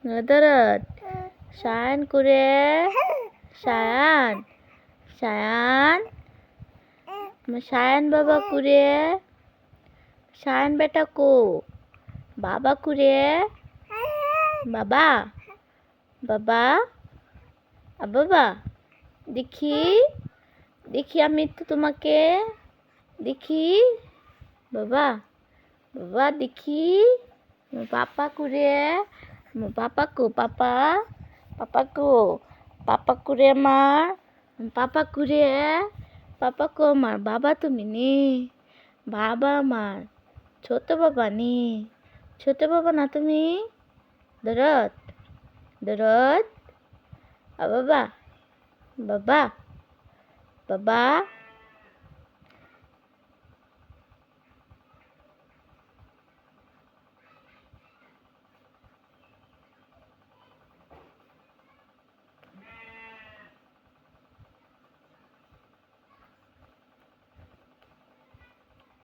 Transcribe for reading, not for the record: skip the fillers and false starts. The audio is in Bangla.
দরদ সায়ান করে সায়ান সায়ান সায়ান বাবা করে সায়ান বেটা কো বাবা করে বাবা বাবা বাবা দেখি দেখি আমি তো তোমাকে দেখি বাবা বাবা দেখি পাপা করে পাপা কো পাপা পাপা কো পাপা করে আমার পাপা করে পাপা কো আমার বাবা তুমি নি বাবা আমার ছোট বাবা নি ছোট বাবা না তুমি দরদ দরদ বাবা বাবা বাবা